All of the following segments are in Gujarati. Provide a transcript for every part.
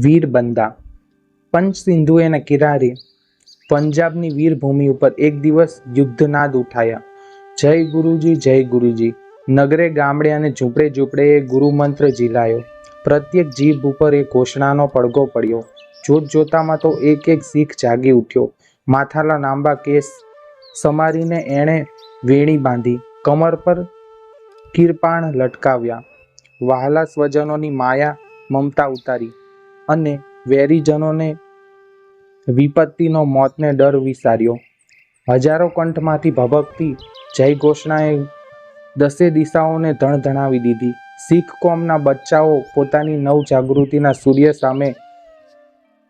વીર બંદા પંચ સિંધુએના કિનારે પંજાબની વીરભૂમિ ઉપર એક દિવસ યુદ્ધનાદ ઉઠાયા. જય ગુરુજી, જય ગુરુજી. નગરે ગામડે અને ઝૂંપડે ઝૂંપડે એ ગુરુમંત્ર ઝીલાયો. પ્રત્યેક જીભ ઉપર એ ઘોષણાનો પડઘો પડ્યો. જોત જોતામાં તો એક એક શીખ જાગી ઉઠ્યો. માથાના લાંબા કેસ સમારીને એણે વેણી બાંધી, કમર પર કિરપાણ લટકાવ્યા, વહાલા સ્વજનોની માયા મમતા ઉતારી અને વેરીજનોને વિપત્તિનો મોતને ડર વિસાર્યો. હજારો કંઠમાંથી ભભકતી જય ઘોષણાએ દસે દિશાઓને ધણધણાવી દીધી. શીખ કોમના બચ્ચાઓ પોતાની નવ જાગૃતિના સૂર્ય સામે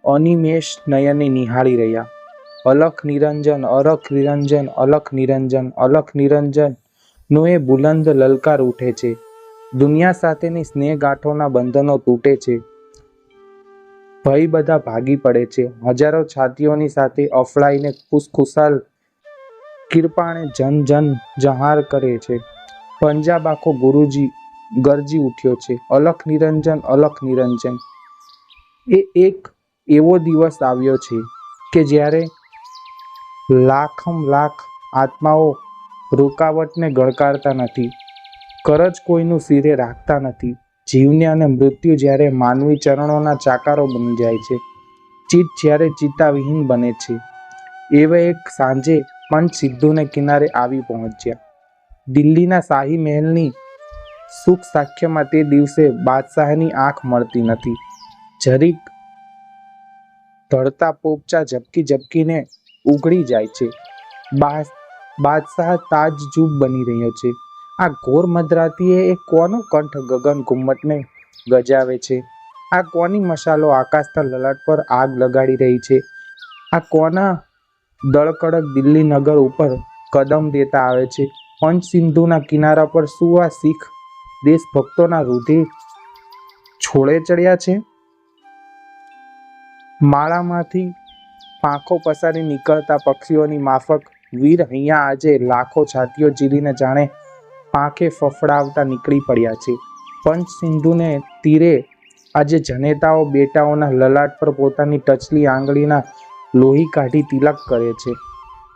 અનિમેષ નયને નિહાળી રહ્યા. અલખ નિરંજન, અલખ નિરંજન, અલખ નિરંજન, અલખ નિરંજન નો એ બુલંદ લલકાર ઉઠે છે. દુનિયા સાથેની સ્નેહ ગાંઠોના બંધનો તૂટે છે. ભય બધા ભાગી પડે છે. હજારો છાતીઓની સાથે અફળાઈને ખુશખુશાલ કિરપાણે જન જન જહાર કરે છે. પંજાબ આખો ગુરુજી ગરજી ઉઠ્યો છે. અલખ નિરંજન, અલખ નિરંજન. એ એક એવો દિવસ આવ્યો છે કે જ્યારે લાખમ લાખ આત્માઓ રૂકાવટને ગણકારતા નથી, કરજ કોઈનું સિરે રાખતા નથી. જીવને અને મૃત્યુ જ્યારે માનવી ચરણોના ચાકારો બની જાય છે, ચિત્ત જ્યારે ચિત્તાવિહીન બને છે, એવા એક સાંજે પંચ સિંધુને કિનારે આવી પહોંચ્યા. દિલ્હીના શાહી મહેલની સુખ સાખ્યમાં તે દિવસે બાદશાહની આંખ મળતી નથી. જરીક ધડતા પોપચા ઝબકી ઝબકીને ઉઘડી જાય છે. બાદશાહ તાજજુબ બની રહ્યો છે. આ ઘોર મધરાતીએ એ કોનો કંઠ ગગન ઘુમ્મટને ગજાવે છે? આ કોની મશાલો આકાશના લલાટ પર આગ લગાડી રહી છે? આ કોના દળકડક દિલ્હી નગર ઉપર કદમ દેતા આવે છે? પંચ સિંધુના કિનારા પર શું આ શીખ દેશભક્તોના રુધિર છોડે ચડ્યા છે? માળામાંથી પાંખો પસારી નીકળતા પક્ષીઓની માફક વીર અહીંયા આજે લાખો છાતીઓ ચીરીને જાણે પાંખે ફફડાવતા નીકળી પડ્યા છે. પંચ સિંધુને તીરે આજે જનેતાઓ બેટાઓના લલાટ પર પોતાની ટચલી આંગળીના લોહી કાઢી તિલક કરે છે.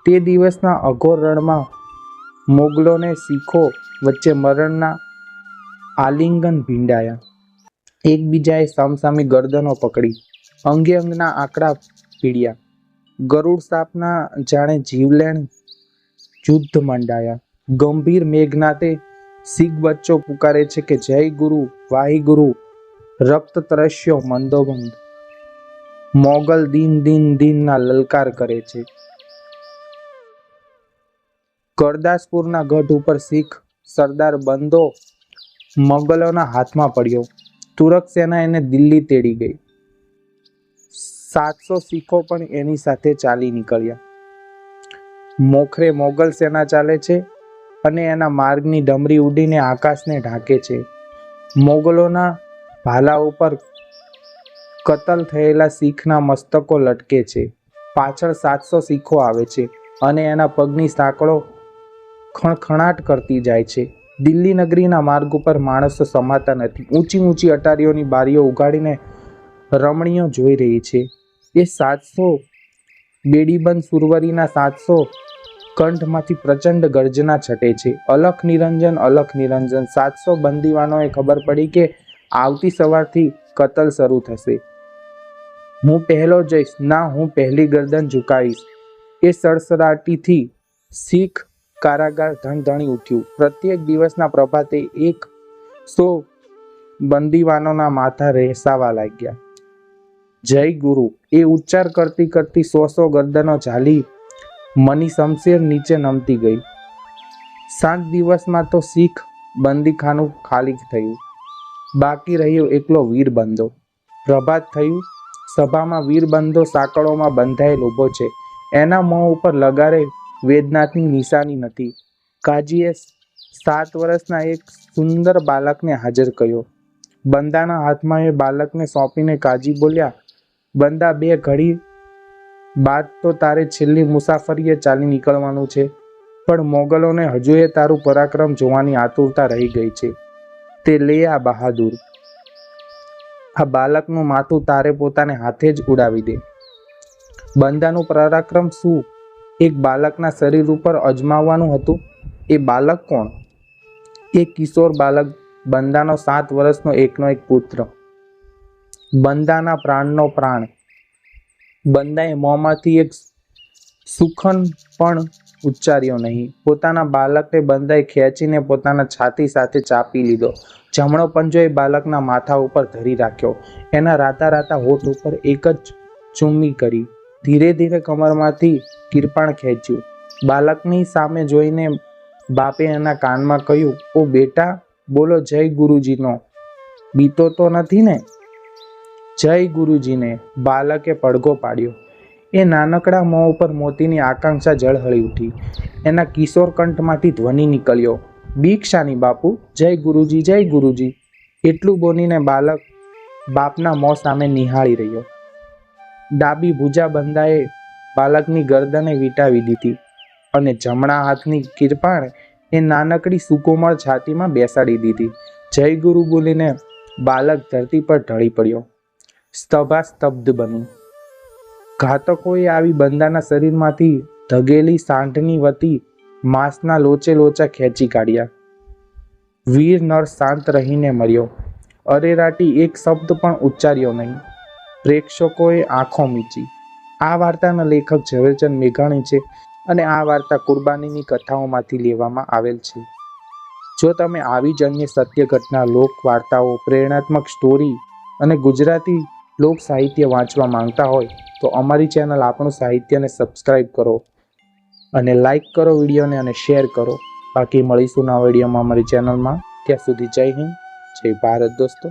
તે દિવસના અઘોર રણમાં મોગલોને શીખો વચ્ચે મરણના આલિંગન ભીંડાયા. એકબીજાએ સામસામી ગરદનો પકડી, અંગે અંગના આંકડા ભીડ્યા. ગરુડ સાપના જાણે જીવલેણ યુદ્ધ મંડાયા. ગંભીર મેઘનાથે શીખ બચ્ચો પુકારે છે કે જય ગુરુ, વાહિગુરુ. રક્ત તરસ્યો મંદોબંધ મોગલ દિન દિન દિનના લલકાર કરે છે. કરદાસપુરના ગઢ ઉપર શીખ સરદાર બંદો મોગલોના હાથમાં પડ્યો. તુરક સેના એને દિલ્હી તેડી ગઈ. 700 શીખો પણ એની સાથે ચાલી નીકળ્યા. મોખરે મોગલ સેના ચાલે છે અને એના માર્ગની ડમરી ઉડીને આકાશને ઢાંકે છે. મોગલોના ભાલા ઉપર કતલ થયેલા શીખના મસ્તકો લટકે છે. પાછળ 700 શીખો આવે છે અને એના પગની સાંકળો ખણખણાટ કરતી જાય છે. દિલ્હી નગરીના માર્ગ ઉપર માણસો સમાતા નથી. ઊંચી ઊંચી અટારીઓની બારીઓ ઉગાડીને રમણીઓ જોઈ રહી છે. એ 700 બેડીબંધ સુરવરીના 700 કંઠમાંથી પ્રચંડ ગર્જના છટે છે. અલખ નિરંજન, અલખ નિરંજન. 700 બંદીવાનોએ ખબર પડી કે આવતી સવારથી કતલ શરૂ થશે. હું પહેલો જઈશ, ના હું પહેલી ગરદન ઝુકાવીશ. એ સડસડાટીથી શીખ કારાગાર ધણધણી ઉઠ્યું. પ્રત્યેક દિવસના પ્રભાતે 100 બંદીવાનોના માથા રહેસાવા લાગ્યા. જય ગુરુ એ ઉચ્ચાર કરતી કરતી 100 ગરદનો ઝાલી મની શમશેર નીચે નમતી ગઈ. 7 દિવસમાં તો શીખ બંદીખાનું ખાલી થયું. બાકી રહ્યો એકલો વીરબંદો. પ્રભાત થયું. સભામાં વીરબંદો સાંકળોમાં બંધાયેલ ઊભો છે. એના મોં ઉપર લગારે વેદનાથની નિશાની નથી. કાજીએ 7 વર્ષના એક સુંદર બાળકને હાજર કર્યો. બંદાના હાથમાં એ બાળકને સોંપીને કાજી બોલ્યા, બંદા, 2 ઘડી બાદ તો તારે છેલ્લી મુસાફરીએ ચાલી નીકળવાનું છે, પણ મોગલોને હજુએ તારું પરાક્રમ જોવાની આતુરતા રહી ગઈ છે. તે લે આ બહાદુર. આ બાળકનું માથું તારે પોતાને હાથે જ ઉડાવી દે. બંદાનું પરાક્રમ શું એક બાળકના શરીર ઉપર અજમાવવાનું હતું? એ બાળક કોણ? એ કિશોર બાળક બંદાનો 7 વર્ષનો એકનો એક પુત્ર, બંદાના પ્રાણનો પ્રાણ. બંદાએ મોંમાંથી એક સુખન પણ ઉચ્ચાર્યો નહીં. પોતાના બાળકને બંદાએ ખેંચીને પોતાના છાતી સાથે ચાપી લીધો. જમણો પંજો એ બાળકના માથા ઉપર ધરી રાખ્યો. એના રાતા રાતા હોઠ ઉપર એક જ ચુમ્મી કરી. ધીરે ધીરે કમરમાંથી કિરપાણ ખેંચ્યું. બાળકની સામે જોઈને બાપે એના કાનમાં કહ્યું, ઓ બેટા, બોલો જય ગુરુજીનો. બીતો તો નથી ને? જય ગુરુજીને બાળકે પડઘો પાડ્યો. એ નાનકડા મોં ઉપર મોતીની આકાંક્ષા ઝળહળી ઉઠી. એના કિશોર કંઠમાંથી ધ્વનિ નીકળ્યો, બીક શાની બાપુ, જય ગુરુજી, જય ગુરુજી. એટલું બોલીને બાળક બાપના મોં સામે નિહાળી રહ્યો. ડાબી ભુજા બંદાએ બાળકની ગરદને વીંટાવી દીધી અને જમણા હાથની કિરપાણ એ નાનકડી સુકોમળ છાતીમાં બેસાડી દીધી. જય ગુરુ બોલીને બાળક ધરતી પર ઢળી પડ્યો. સ્તભા સ્તબ્ધ બની. ઘાતકોએ આવી બંદાના શરીરમાંથી ધગેલી સાંઢની વતી માંસના લોચે લોચા ખેંચી કાઢ્યા. વીર નર શાંત રહીને મર્યો. અરેરાટી એક શબ્દ પણ ઉચ્ચાર્યો નહીં. પ્રેક્ષકોએ આંખો મીચી. આ વાર્તાના લેખક ઝવેરચંદ મેઘાણી છે અને આ વાર્તા કુરબાનીની કથાઓમાંથી લેવામાં આવેલ છે. જો તમે આવી જ અન્ય સત્ય ઘટના, લોક વાર્તાઓ, પ્રેરણાત્મક સ્ટોરી અને ગુજરાતી લોક સાહિત્ય વાંચવા માંગતા હોય તો અમારી ચેનલ આપણું સાહિત્યને સબસ્ક્રાઈબ કરો અને લાઈક કરો વિડીયોને અને શેર કરો. બાકી મળીશું નવા વિડીયોમાં અમારી ચેનલમાં. ત્યાં સુધી જય હિન્દ, જય ભારત દોસ્તો.